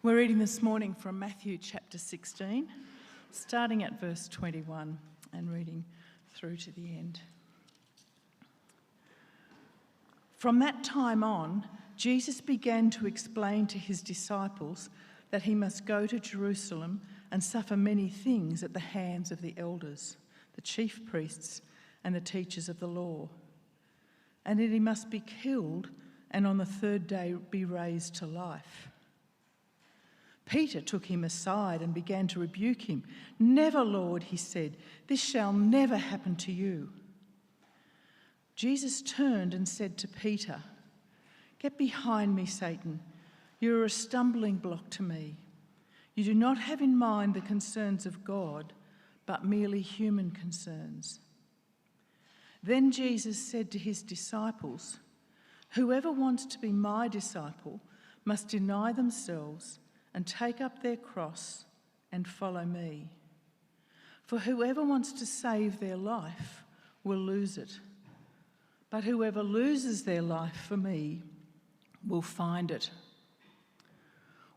We're reading this morning from Matthew chapter 16, starting at verse 21 and reading through to the end. From that time on, Jesus began to explain to his disciples that he must go to Jerusalem and suffer many things at the hands of the elders, the chief priests, and the teachers of the law, and that he must be killed and on the third day be raised to life. Peter took him aside and began to rebuke him. "Never, Lord," he said, "this shall never happen to you." Jesus turned and said to Peter, "Get behind me, Satan. You are a stumbling block to me. You do not have in mind the concerns of God, but merely human concerns." Then Jesus said to his disciples, "Whoever wants to be my disciple must deny themselves and take up their cross and follow me. For whoever wants to save their life will lose it, but whoever loses their life for me will find it.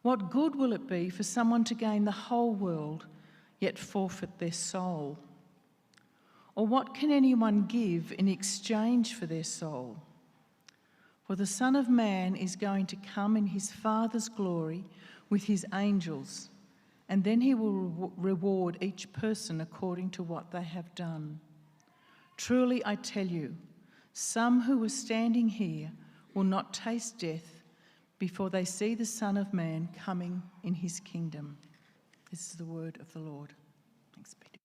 What good will it be for someone to gain the whole world yet forfeit their soul? Or what can anyone give in exchange for their soul? For the Son of Man is going to come in his Father's glory with his angels, and then he will reward each person according to what they have done. Truly I tell you, some who are standing here will not taste death before they see the Son of Man coming in his kingdom." This is the word of the Lord. Thanks be to God.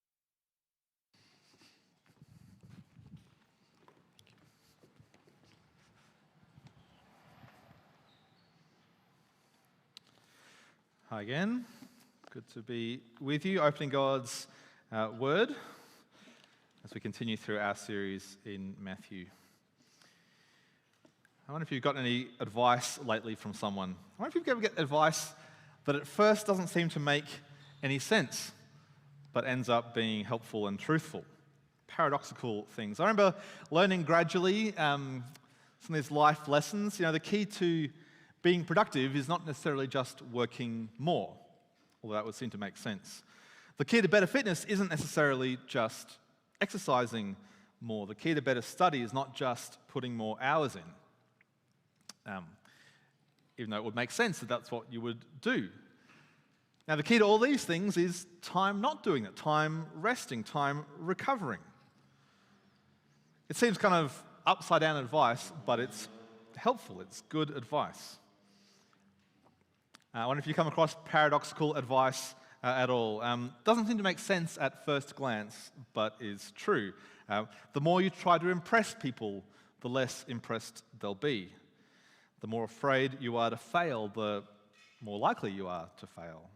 Hi again. Good to be with you, opening God's Word as we continue through our series in Matthew. I wonder if you've gotten any advice lately from someone. I wonder if you ever get advice that at first doesn't seem to make any sense, but ends up being helpful and truthful. Paradoxical things. I remember learning gradually some of these life lessons. The key to being productive is not necessarily just working more, although that would seem to make sense. The key to better fitness isn't necessarily just exercising more. The key to better study is not just putting more hours in, even though it would make sense that that's what you would do. Now, the key to all these things is time not doing it, time resting, time recovering. It seems kind of upside down advice, but it's helpful, it's good advice. I wonder if you come across paradoxical advice at all. Doesn't seem to make sense at first glance, but is true. The more you try to impress people, the less impressed they'll be. The more afraid you are to fail, the more likely you are to fail.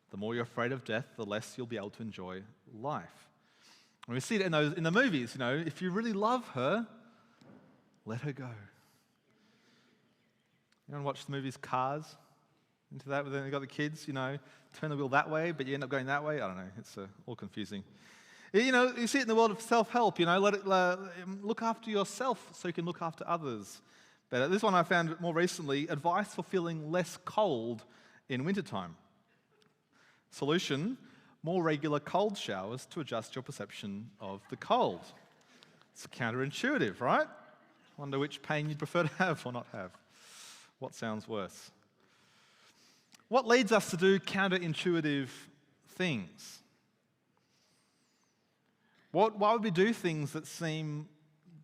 The more you're afraid of death, the less you'll be able to enjoy life. And we see it in the movies, if you really love her, let her go. You want to watch the movies Cars? Into that, but then you've got the kids, turn the wheel that way, but you end up going that way. I don't know, it's all confusing. You see it in the world of self-help, look after yourself so you can look after others better. This one I found more recently, advice for feeling less cold in wintertime. Solution, more regular cold showers to adjust your perception of the cold. It's counterintuitive, right? Wonder which pain you'd prefer to have or not have. What sounds worse? What leads us to do counterintuitive things? Why would we do things that seem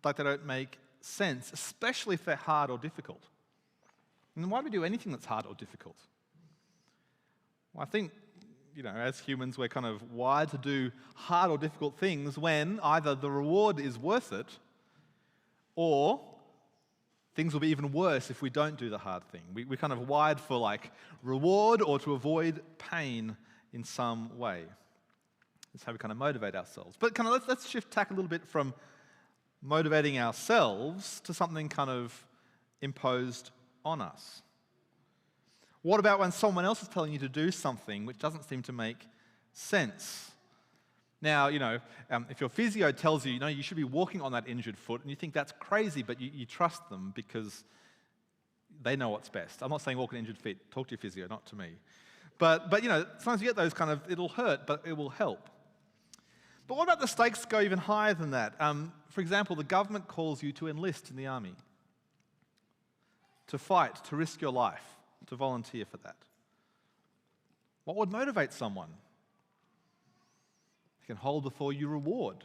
like they don't make sense, especially if they're hard or difficult? And why do we do anything that's hard or difficult? Well, I think, as humans, we're kind of wired to do hard or difficult things when either the reward is worth it or things will be even worse if we don't do the hard thing. We're kind of wired for reward or to avoid pain in some way. That's how we kind of motivate ourselves. But let's shift tack a little bit from motivating ourselves to something kind of imposed on us. What about when someone else is telling you to do something which doesn't seem to make sense? Now, if your physio tells you, you should be walking on that injured foot, and you think that's crazy, but you trust them because they know what's best. I'm not saying walk an injured feet. Talk to your physio, not to me. But sometimes you get those kind of, it'll hurt, but it will help. But what about the stakes go even higher than that? For example, the government calls you to enlist in the army, to fight, to risk your life, to volunteer for that. What would motivate someone? They can hold before you reward,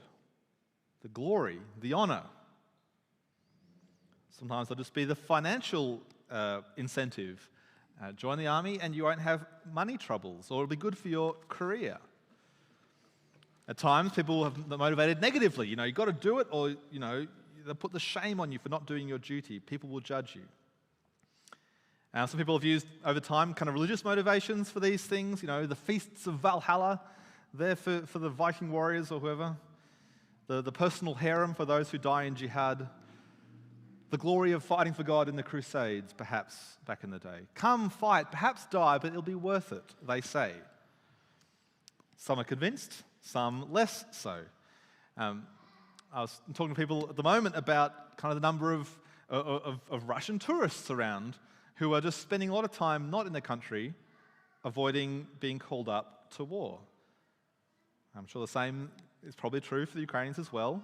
the glory, the honor. Sometimes it'll just be the financial incentive. Join the army and you won't have money troubles, or it'll be good for your career. At times, people have motivated negatively. You've got to do it, or, they'll put the shame on you for not doing your duty. People will judge you. Some people have used, over time, kind of religious motivations for these things. The feasts of Valhalla, there for the Viking warriors or whoever. The personal harem for those who die in jihad. The glory of fighting for God in the Crusades, perhaps, back in the day. Come, fight, perhaps die, but it'll be worth it, they say. Some are convinced, some less so. I was talking to people at the moment about kind of the number of Russian tourists around who are just spending a lot of time not in the country, avoiding being called up to war. I'm sure the same is probably true for the Ukrainians as well.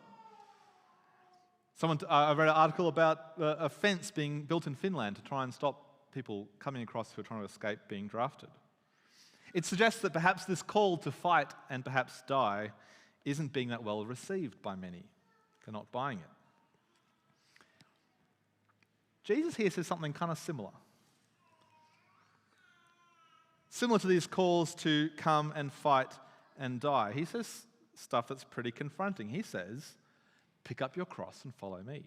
I read an article about a fence being built in Finland to try and stop people coming across who are trying to escape being drafted. It suggests that perhaps this call to fight and perhaps die isn't being that well received by many. They're not buying it. Jesus here says something kind of similar. Similar to these calls to come and fight and die. He says stuff that's pretty confronting. He says, pick up your cross and follow me.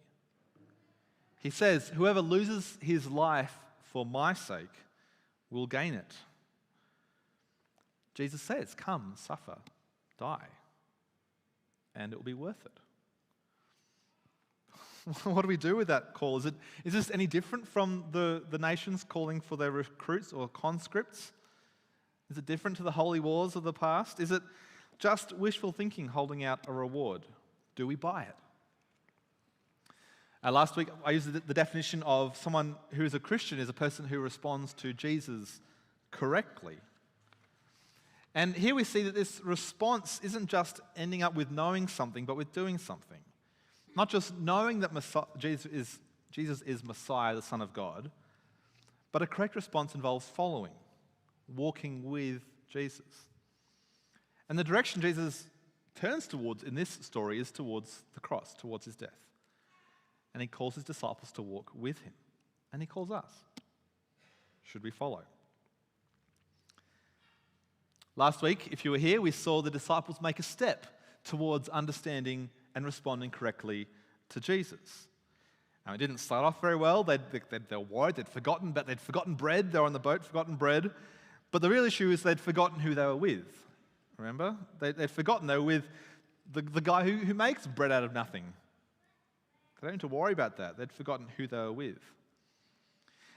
He says, whoever loses his life for my sake will gain it. Jesus says, come, suffer, die, and it will be worth it. What do we do with that call? Is this any different from the nations calling for their recruits or conscripts? Is it different to the holy wars of the past? Is it just wishful thinking holding out a reward? Do we buy it? Last week, I used the definition of someone who is a Christian is a person who responds to Jesus correctly. And here we see that this response isn't just ending up with knowing something, but with doing something. Not just knowing that Jesus is Messiah, the Son of God, but a correct response involves following, walking with Jesus. And the direction Jesus turns towards in this story is towards the cross, towards his death. And he calls his disciples to walk with him. And he calls us. Should we follow? Last week, if you were here, we saw the disciples make a step towards understanding and responding correctly to Jesus. Now, it didn't start off very well. They were worried. They'd forgotten bread. They were on the boat, forgotten bread. But the real issue is they'd forgotten who they were with. Remember? They'd forgotten they were with the guy who makes bread out of nothing. They don't need to worry about that. They'd forgotten who they were with.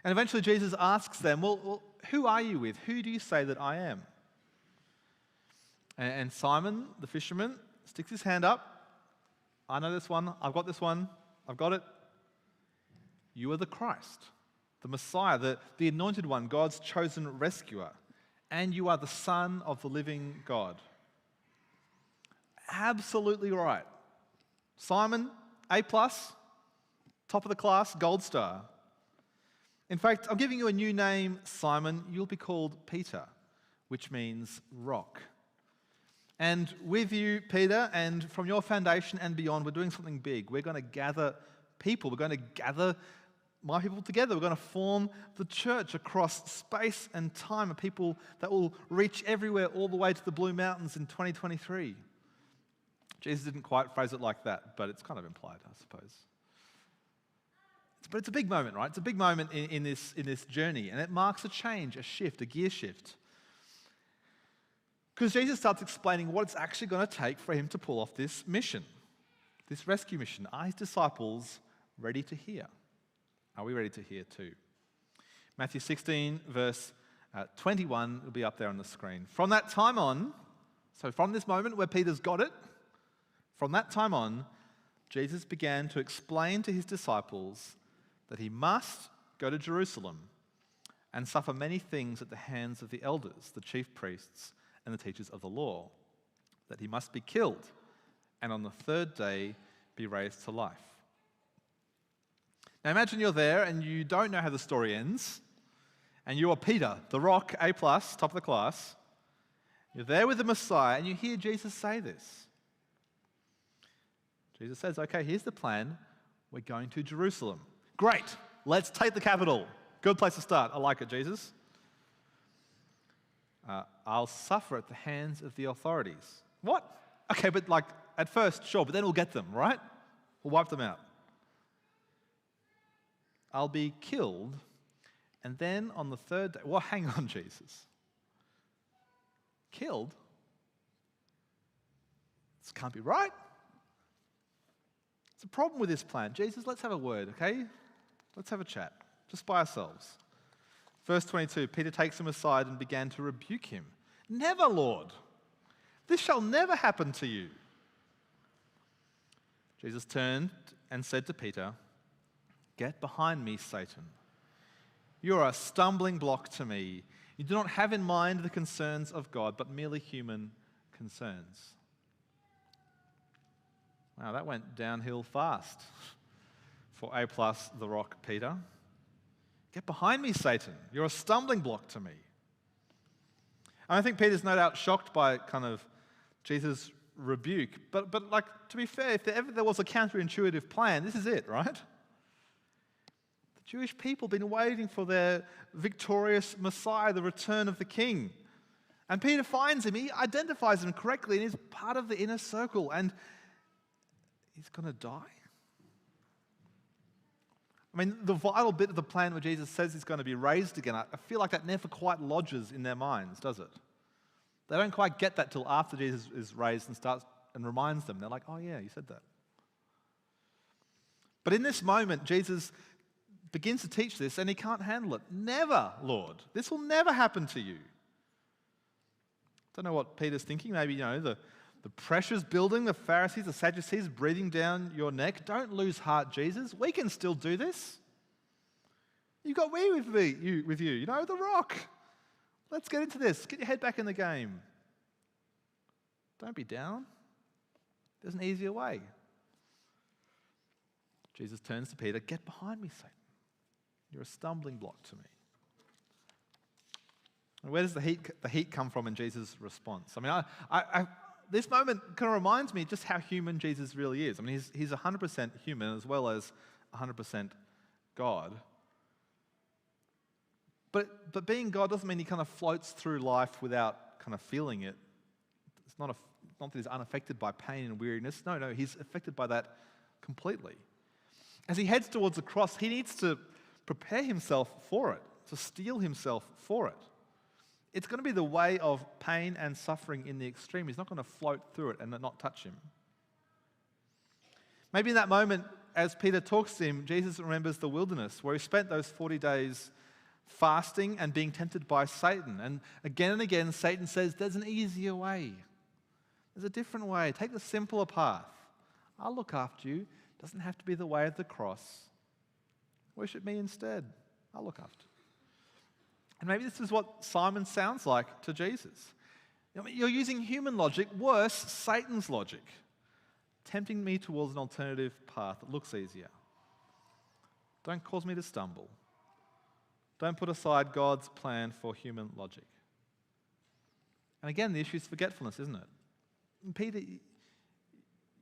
And eventually Jesus asks them, well, who are you with? Who do you say that I am? And Simon, the fisherman, sticks his hand up. I know this one. I've got this one. I've got it. You are the Christ, the Messiah, the anointed one, God's chosen rescuer. And you are the Son of the living God. Absolutely right. Simon, A+, top of the class, gold star. In fact, I'm giving you a new name, Simon. You'll be called Peter, which means rock. And with you, Peter, and from your foundation and beyond, we're doing something big. We're going to gather people. We're going to gather my people together. We're going to form the church across space and time, a people that will reach everywhere all the way to the Blue Mountains in 2023. Jesus didn't quite phrase it like that, but it's kind of implied, I suppose. But it's a big moment, right? It's a big moment in this journey, and it marks a change, a shift, a gear shift. Because Jesus starts explaining what it's actually going to take for him to pull off this mission, this rescue mission. Are his disciples ready to hear? Are we ready to hear too? Matthew 16, verse 21 will be up there on the screen. From that time on, so from this moment where Peter's got it, from that time on, Jesus began to explain to his disciples that he must go to Jerusalem and suffer many things at the hands of the elders, the chief priests, and the teachers of the law, that he must be killed, and on the third day be raised to life. Now imagine you're there and you don't know how the story ends, and you are Peter, the rock, A+, top of the class. You're there with the Messiah, and you hear Jesus say this. Jesus says, okay, here's the plan. We're going to Jerusalem. Great, let's take the capital. Good place to start. I like it, Jesus. I'll suffer at the hands of the authorities. What? Okay, but like at first, sure, but then we'll get them, right? We'll wipe them out. I'll be killed, and then on the third day, well, hang on, Jesus. Killed? This can't be right. It's a problem with this plan. Jesus, let's have a word, okay? Let's have a chat, just by ourselves. Verse 22, Peter takes him aside and began to rebuke him. Never, Lord. This shall never happen to you. Jesus turned and said to Peter, get behind me, Satan. You are a stumbling block to me. You do not have in mind the concerns of God, but merely human concerns. Wow, that went downhill fast for A+, the rock, Peter. Get behind me, Satan. You're a stumbling block to me. And I think Peter's no doubt shocked by kind of Jesus' rebuke. But like, to be fair, if there was a counterintuitive plan, this is it, right? The Jewish people have been waiting for their victorious Messiah, the return of the King. And Peter finds him, he identifies him correctly, and he's part of the inner circle, and he's going to die? I mean, the vital bit of the plan where Jesus says he's going to be raised again, I feel like that never quite lodges in their minds, does it? They don't quite get that till after Jesus is raised and starts and reminds them. They're like, oh yeah, you said that. But in this moment, Jesus begins to teach this and he can't handle it. Never, Lord. This will never happen to you. Don't know what Peter's thinking. Maybe, the pressure's building, the Pharisees, the Sadducees breathing down your neck. Don't lose heart, Jesus. We can still do this. You've got me with you, the rock. Let's get into this. Get your head back in the game. Don't be down. There's an easier way. Jesus turns to Peter, get behind me, Satan. You're a stumbling block to me. And where does the heat come from in Jesus' response? I mean, this moment kind of reminds me just how human Jesus really is. I mean, he's 100% human as well as 100% God. But being God doesn't mean he kind of floats through life without kind of feeling it. It's not that he's unaffected by pain and weariness. No, he's affected by that completely. As he heads towards the cross, he needs to prepare himself for it, to steel himself for it. It's going to be the way of pain and suffering in the extreme. He's not going to float through it and not touch him. Maybe in that moment, as Peter talks to him, Jesus remembers the wilderness where he spent those 40 days fasting and being tempted by Satan. And again, Satan says, there's an easier way. There's a different way. Take the simpler path. I'll look after you. It doesn't have to be the way of the cross. Worship me instead. I'll look after you. And maybe this is what Simon sounds like to Jesus. You're using human logic, worse, Satan's logic, tempting me towards an alternative path that looks easier. Don't cause me to stumble. Don't put aside God's plan for human logic. And again, the issue is forgetfulness, isn't it? And Peter,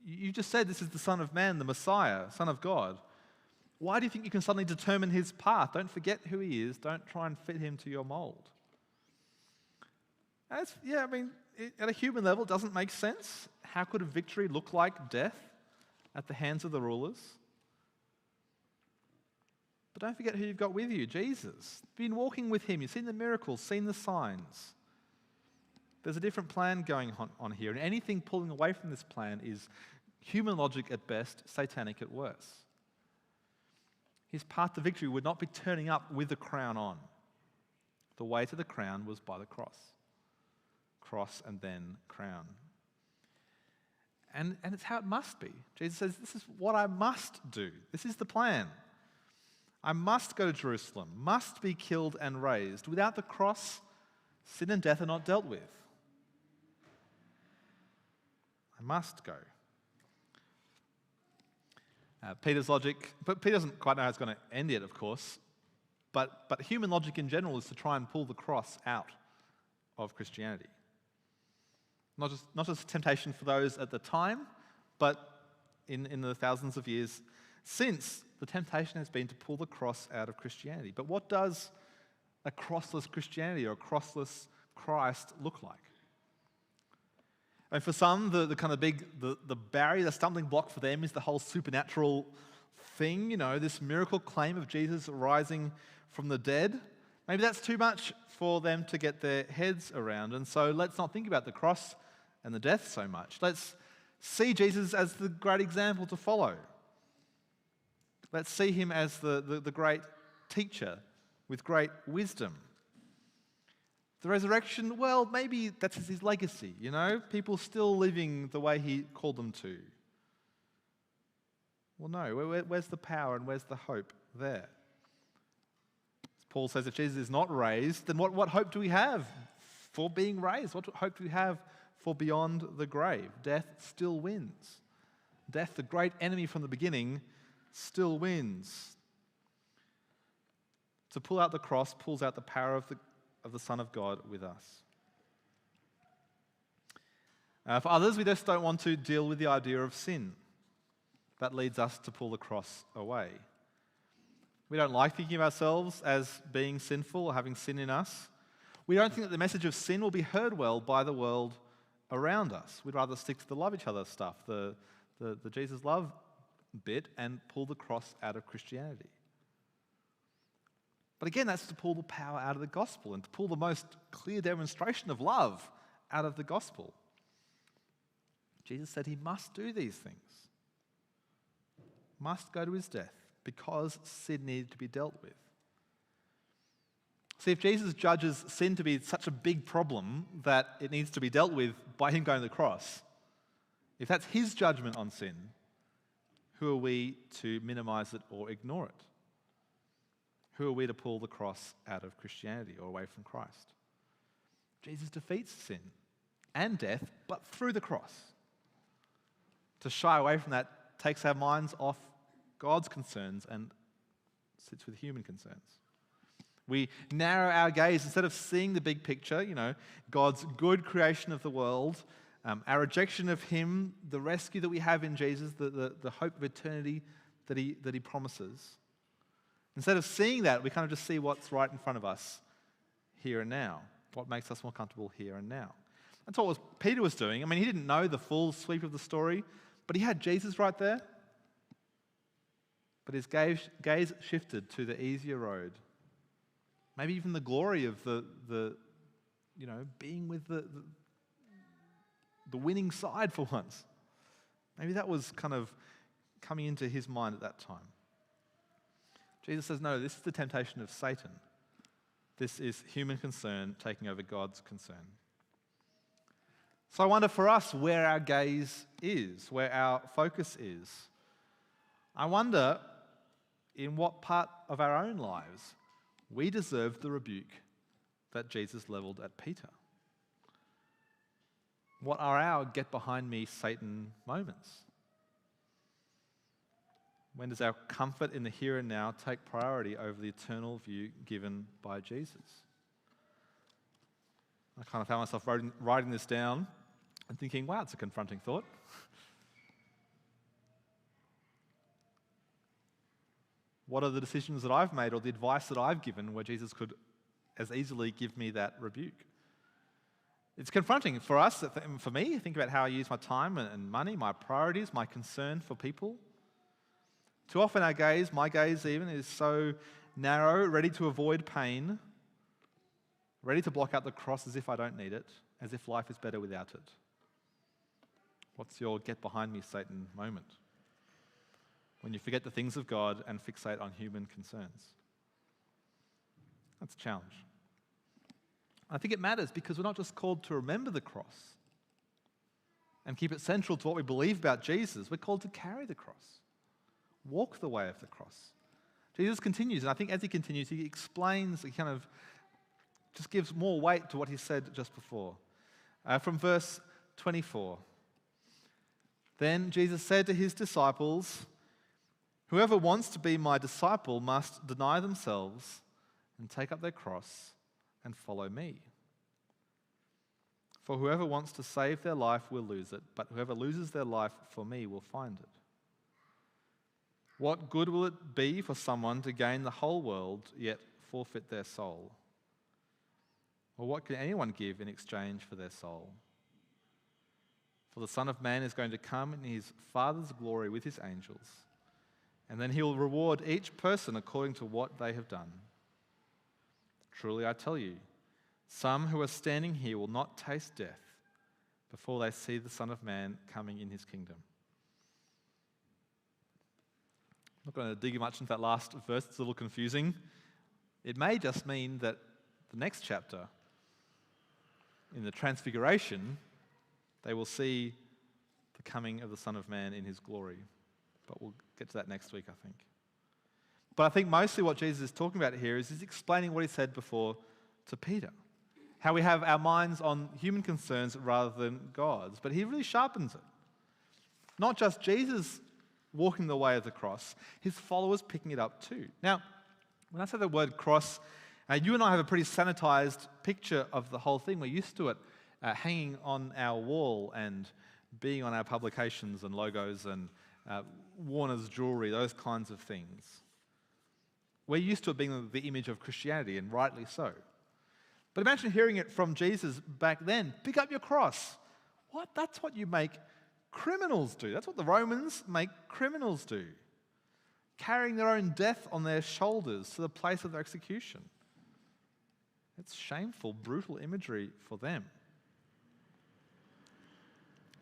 you just said this is the Son of Man, the Messiah, Son of God. Why do you think you can suddenly determine his path? Don't forget who he is. Don't try and fit him to your mold. At a human level, it doesn't make sense. How could a victory look like death at the hands of the rulers? But don't forget who you've got with you, Jesus. You've been walking with him. You've seen the miracles, seen the signs. There's a different plan going on here, and anything pulling away from this plan is human logic at best, satanic at worst. His path to victory would not be turning up with the crown on. The way to the crown was by the cross. Cross and then crown. And it's how it must be. Jesus says, this is what I must do. This is the plan. I must go to Jerusalem, must be killed and raised. Without the cross, sin and death are not dealt with. I must go. Peter's logic, but Peter doesn't quite know how it's going to end yet, of course, but human logic in general is to try and pull the cross out of Christianity. Not just temptation for those at the time, but in the thousands of years since, the temptation has been to pull the cross out of Christianity. But what does a crossless Christianity or a crossless Christ look like? And for some, the kind of the barrier, the stumbling block for them is the whole supernatural thing, this miracle claim of Jesus rising from the dead. Maybe that's too much for them to get their heads around. And so let's not think about the cross and the death so much. Let's see Jesus as the great example to follow. Let's see him as the great teacher with great wisdom. The resurrection, well, maybe that's his legacy, people still living the way he called them to. Well, no, where's the power and where's the hope there? As Paul says, if Jesus is not raised, then what hope do we have for being raised? What hope do we have for beyond the grave? Death still wins. Death, the great enemy from the beginning, still wins. To pull out the cross pulls out the power of the Son of God with us. For others, we just don't want to deal with the idea of sin. That leads us to pull the cross away. We don't like thinking of ourselves as being sinful or having sin in us. We don't think that the message of sin will be heard well by the world around us. We'd rather stick to the love each other stuff, the Jesus love bit, and pull the cross out of Christianity. But again, that's to pull the power out of the gospel and to pull the most clear demonstration of love out of the gospel. Jesus said he must do these things, must go to his death because sin needed to be dealt with. See, if Jesus judges sin to be such a big problem that it needs to be dealt with by him going to the cross, if that's his judgment on sin, who are we to minimize it or ignore it? Who are we to pull the cross out of Christianity or away from Christ? Jesus defeats sin and death, but through the cross. To shy away from that takes our minds off God's concerns and sits with human concerns. We narrow our gaze. Instead of seeing the big picture, God's good creation of the world, our rejection of him, the rescue that we have in Jesus, the hope of eternity that he promises. Instead of seeing that, we kind of just see what's right in front of us here and now, what makes us more comfortable here and now. That's what Peter was doing. I mean, he didn't know the full sweep of the story, but he had Jesus right there. But his gaze shifted to the easier road. Maybe even the glory of the being with the winning side for once. Maybe that was kind of coming into his mind at that time. Jesus says, no, this is the temptation of Satan. This is human concern taking over God's concern. So I wonder for us where our gaze is, where our focus is. I wonder in what part of our own lives we deserve the rebuke that Jesus leveled at Peter. What are our get behind me, Satan moments? When does our comfort in the here and now take priority over the eternal view given by Jesus? I kind of found myself writing this down and thinking, wow, it's a confronting thought. What are the decisions that I've made or the advice that I've given where Jesus could as easily give me that rebuke? It's confronting for us, for me. Think about how I use my time and money, my priorities, my concern for people. Too often our gaze, my gaze even, is so narrow, ready to avoid pain, ready to block out the cross as if I don't need it, as if life is better without it. What's your get behind me, Satan moment? When you forget the things of God and fixate on human concerns. That's a challenge. I think it matters because we're not just called to remember the cross and keep it central to what we believe about Jesus. We're called to carry the cross, walk the way of the cross, Jesus continues, and I think as he continues, he explains, he kind of just gives more weight to what he said just before. From verse 24. Then Jesus said to his disciples, "Whoever wants to be my disciple must deny themselves and take up their cross and follow me. For whoever wants to save their life will lose it, but whoever loses their life for me will find it. What good will it be for someone to gain the whole world yet forfeit their soul? Or what can anyone give in exchange for their soul? For the Son of Man is going to come in his Father's glory with his angels, and then he will reward each person according to what they have done. Truly I tell you, some who are standing here will not taste death before they see the Son of Man coming in his kingdom." I'm not going to dig much into that last verse, it's a little confusing. It may just mean that the next chapter, in the Transfiguration, they will see the coming of the Son of Man in his glory. But we'll get to that next week, I think. But I think mostly what Jesus is talking about here is he's explaining what he said before to Peter. How we have our minds on human concerns rather than God's. But he really sharpens it. Not just Jesus walking the way of the cross, his followers picking it up too. Now, when I say the word cross, you and I have a pretty sanitized picture of the whole thing. We're used to it hanging on our wall and being on our publications and logos and Warner's jewelry, those kinds of things. We're used to it being the image of Christianity, and rightly so. But imagine hearing it from Jesus back then. Pick up your cross. What? That's what you make criminals do. That's what the Romans make criminals do. Carrying their own death on their shoulders to the place of their execution. It's shameful, brutal imagery for them.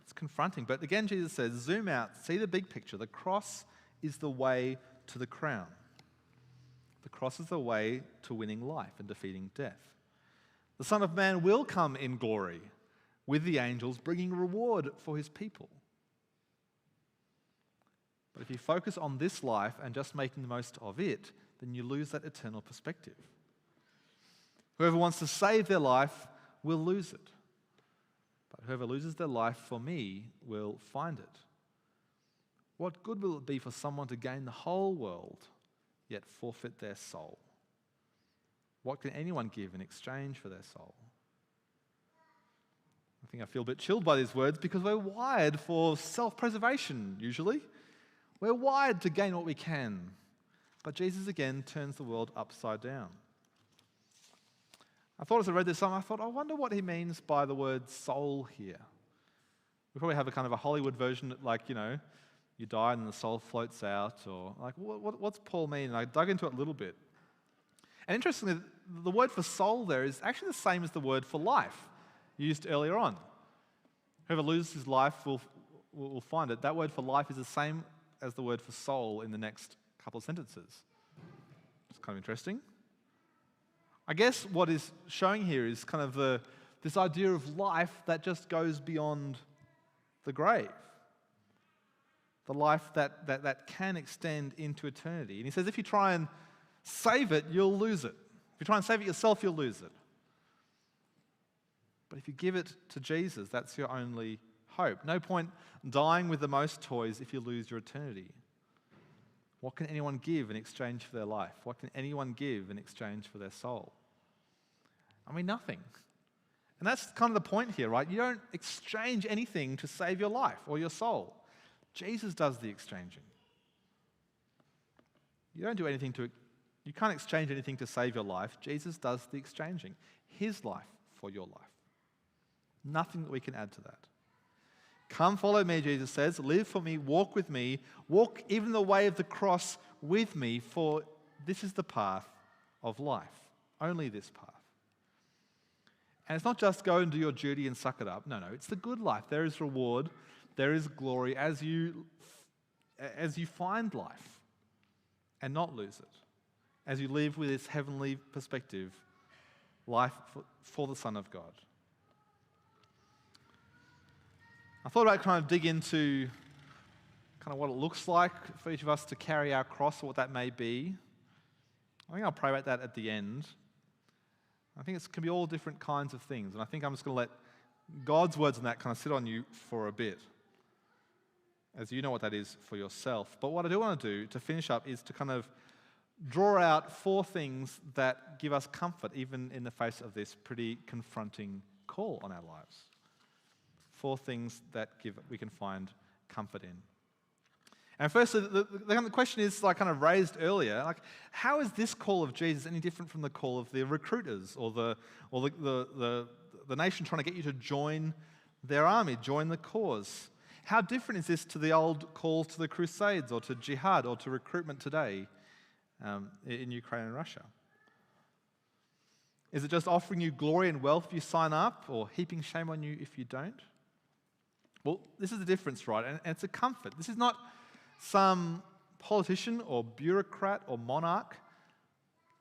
It's confronting. But again, Jesus says, zoom out, see the big picture. The cross is the way to the crown. The cross is the way to winning life and defeating death. The Son of Man will come in glory with the angels, bringing reward for his people. But if you focus on this life and just making the most of it, then you lose that eternal perspective. Whoever wants to save their life will lose it. But whoever loses their life for me will find it. What good will it be for someone to gain the whole world, yet forfeit their soul? What can anyone give in exchange for their soul? I think I feel a bit chilled by these words because we're wired for self-preservation, usually. We're wired to gain what we can. But Jesus again turns the world upside down. I thought as I read this song, I wonder what he means by the word soul here. We probably have a kind of a Hollywood version that, like, you know, you die and the soul floats out, or like, what's Paul mean? And I dug into it a little bit. And interestingly, the word for soul there is actually the same as the word for life used earlier on. Whoever loses his life will find it. That word for life is the same as the word for soul in the next couple of sentences. It's kind of interesting. I guess what is showing here is kind of this idea of life that just goes beyond the grave. The life that can extend into eternity. And he says if you try and save it, you'll lose it. If you try and save it yourself, you'll lose it. But if you give it to Jesus, that's your only hope. No point dying with the most toys if you lose your eternity. What can anyone give in exchange for their life? What can anyone give in exchange for their soul? I mean, nothing. And that's kind of the point here, right? You don't exchange anything to save your life or your soul. Jesus does the exchanging. You can't exchange anything to save your life. Jesus does the exchanging. His life for your life. Nothing that we can add to that. Come follow me, Jesus says. Live for me, walk with me. Walk even the way of the cross with me, for this is the path of life. Only this path. And it's not just go and do your duty and suck it up. No, it's the good life. There is reward. There is glory as you find life and not lose it. As you live with this heavenly perspective, life for the Son of God. I thought I'd kind of dig into kind of what it looks like for each of us to carry our cross, or what that may be. I think I'll pray about that at the end. I think it can be all different kinds of things, and I think I'm just going to let God's words on that kind of sit on you for a bit, as you know what that is for yourself. But what I do want to do to finish up is to kind of draw out 4 things that give us comfort, even in the face of this pretty confronting call on our lives. 4 things that we can find comfort in. And firstly, the question is, like kind of raised earlier, like how is this call of Jesus any different from the call of the recruiters or the nation trying to get you to join their army, join the cause? How different is this to the old calls to the Crusades or to jihad or to recruitment today in Ukraine and Russia? Is it just offering you glory and wealth if you sign up, or heaping shame on you if you don't? Well, this is the difference, right? And it's a comfort. This is not some politician or bureaucrat or monarch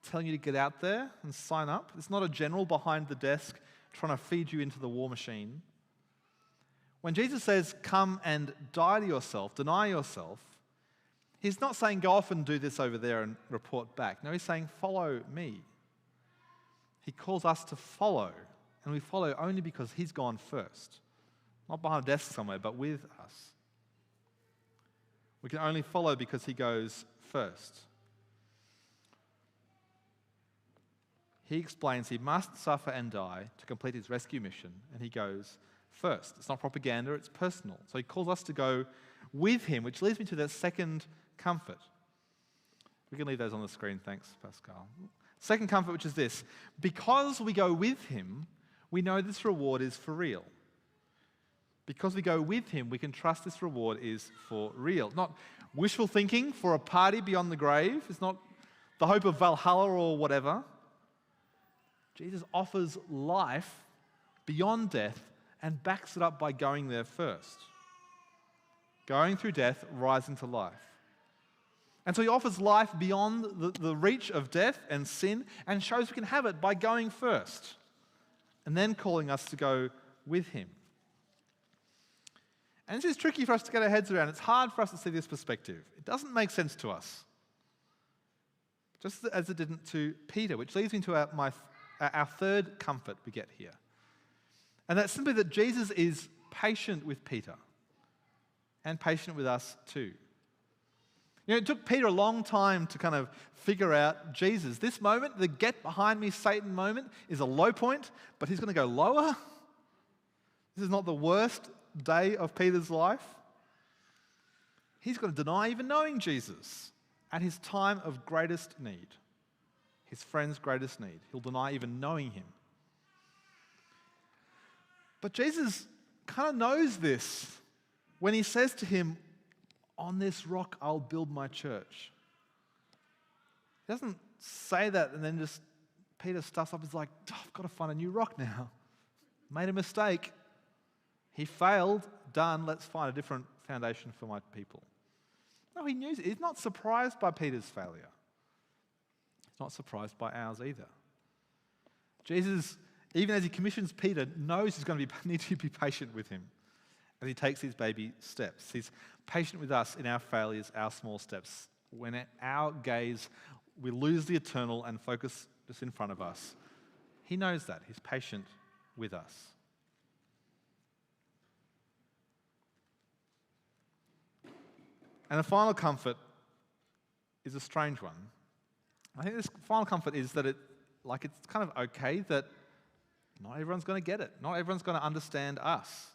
telling you to get out there and sign up. It's not a general behind the desk trying to feed you into the war machine. When Jesus says, come and die to yourself, deny yourself, he's not saying go off and do this over there and report back. No, he's saying follow me. He calls us to follow, and we follow only because he's gone first. Not behind a desk somewhere, but with us. We can only follow because he goes first. He explains he must suffer and die to complete his rescue mission, and he goes first. It's not propaganda, it's personal. So he calls us to go with him, which leads me to that second comfort. We can leave those on the screen, thanks, Pascal. Second comfort, which is this: because we go with him, we know this reward is for real. Because we go with him, we can trust this reward is for real. Not wishful thinking for a party beyond the grave. It's not the hope of Valhalla or whatever. Jesus offers life beyond death and backs it up by going there first. Going through death, rising to life. And so he offers life beyond the reach of death and sin, and shows we can have it by going first and then calling us to go with him. And this is tricky for us to get our heads around. It's hard for us to see this perspective. It doesn't make sense to us, just as it didn't to Peter, which leads me to our third comfort we get here. And that's simply that Jesus is patient with Peter and patient with us too. You know, it took Peter a long time to kind of figure out Jesus. This moment, the get behind me Satan moment, is a low point, but he's going to go lower. This is not the worst day of Peter's life. He's going to deny even knowing Jesus at his time of greatest need, his friend's greatest need. He'll deny even knowing him. But Jesus kind of knows this when he says to him, on this rock I'll build my church. He doesn't say that and then just Peter stuffs up. He's like, I've got to find a new rock now. Made a mistake. He failed. Done. Let's find a different foundation for my people. No, he knew. He's not surprised by Peter's failure. He's not surprised by ours either. Jesus, even as he commissions Peter, knows he's going to need to be patient with him as he takes his baby steps. He's patient with us in our failures, our small steps. When at our gaze, we lose the eternal and focus just in front of us. He knows that. He's patient with us. And the final comfort is a strange one. I think this final comfort is that it's kind of okay that not everyone's going to get it. Not everyone's going to understand us.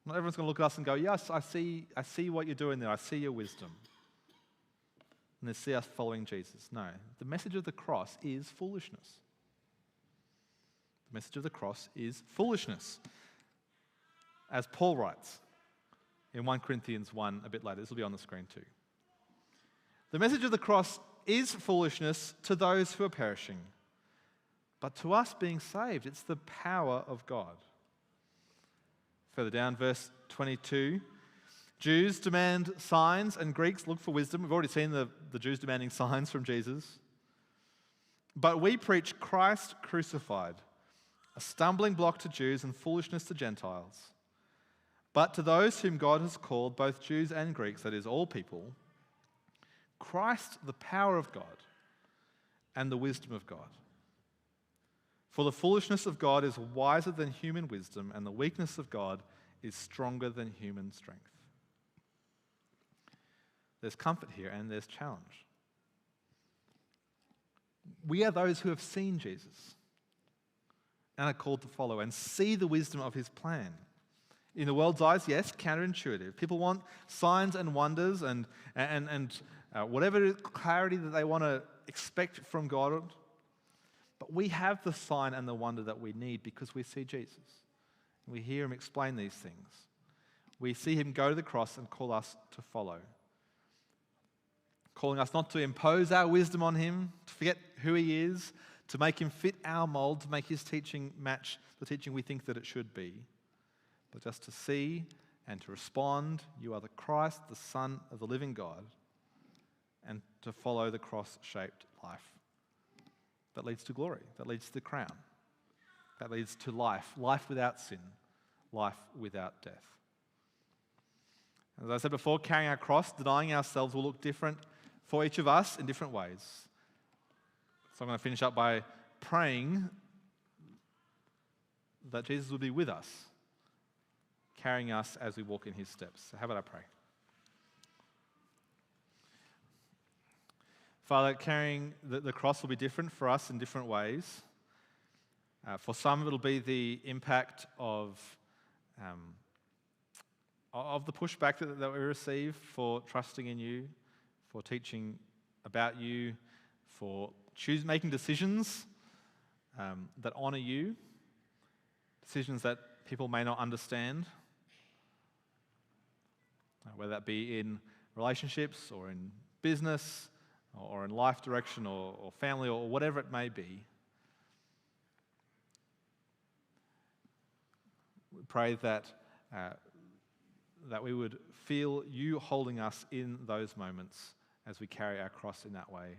Not everyone's going to look at us and go, yes, I see what you're doing there. I see your wisdom. And they see us following Jesus. No, the message of the cross is foolishness. The message of the cross is foolishness. As Paul writes in 1 Corinthians 1 a bit later. This will be on the screen too. The message of the cross is foolishness to those who are perishing. But to us being saved, it's the power of God. Further down, verse 22, Jews demand signs and Greeks look for wisdom. We've already seen the Jews demanding signs from Jesus. But we preach Christ crucified, a stumbling block to Jews and foolishness to Gentiles. But to those whom God has called, both Jews and Greeks, that is, all people, Christ, the power of God and the wisdom of God. For the foolishness of God is wiser than human wisdom, and the weakness of God is stronger than human strength. There's comfort here and there's challenge. We are those who have seen Jesus and are called to follow and see the wisdom of his plan. In the world's eyes, yes, counterintuitive. People want signs and wonders and whatever clarity that they want to expect from God. But we have the sign and the wonder that we need because we see Jesus. We hear him explain these things. We see him go to the cross and call us to follow. Calling us not to impose our wisdom on him, to forget who he is, to make him fit our mold, to make his teaching match the teaching we think that it should be, but just to see and to respond, you are the Christ, the Son of the living God, and to follow the cross-shaped life that leads to glory, that leads to the crown, that leads to life, life without sin, life without death. As I said before, carrying our cross, denying ourselves will look different for each of us in different ways. So I'm going to finish up by praying that Jesus will be with us, carrying us as we walk in his steps. So how about I pray? Father, carrying the cross will be different for us in different ways. For some, it'll be the impact of the pushback that we receive for trusting in you, for teaching about you, for making decisions that honour you, decisions that people may not understand, whether that be in relationships or in business or in life direction or family or whatever it may be. We pray that we would feel you holding us in those moments as we carry our cross in that way.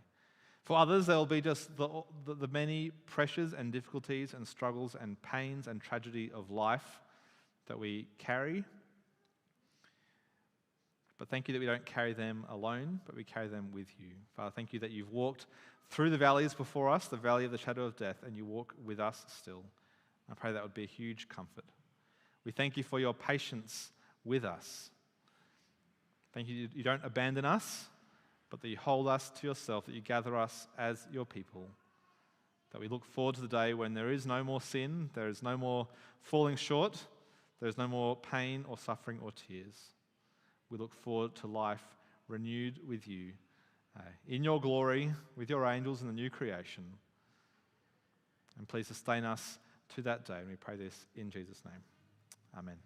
For others, there will be just the many pressures and difficulties and struggles and pains and tragedy of life that we carry. But thank you that we don't carry them alone, but we carry them with you. Father, thank you that you've walked through the valleys before us, the valley of the shadow of death, and you walk with us still. I pray that would be a huge comfort. We thank you for your patience with us. Thank you that you don't abandon us, but that you hold us to yourself, that you gather us as your people, that we look forward to the day when there is no more sin, there is no more falling short, there is no more pain or suffering or tears. We look forward to life renewed with you, in your glory, with your angels in the new creation. And please sustain us to that day, and we pray this in Jesus' name. Amen.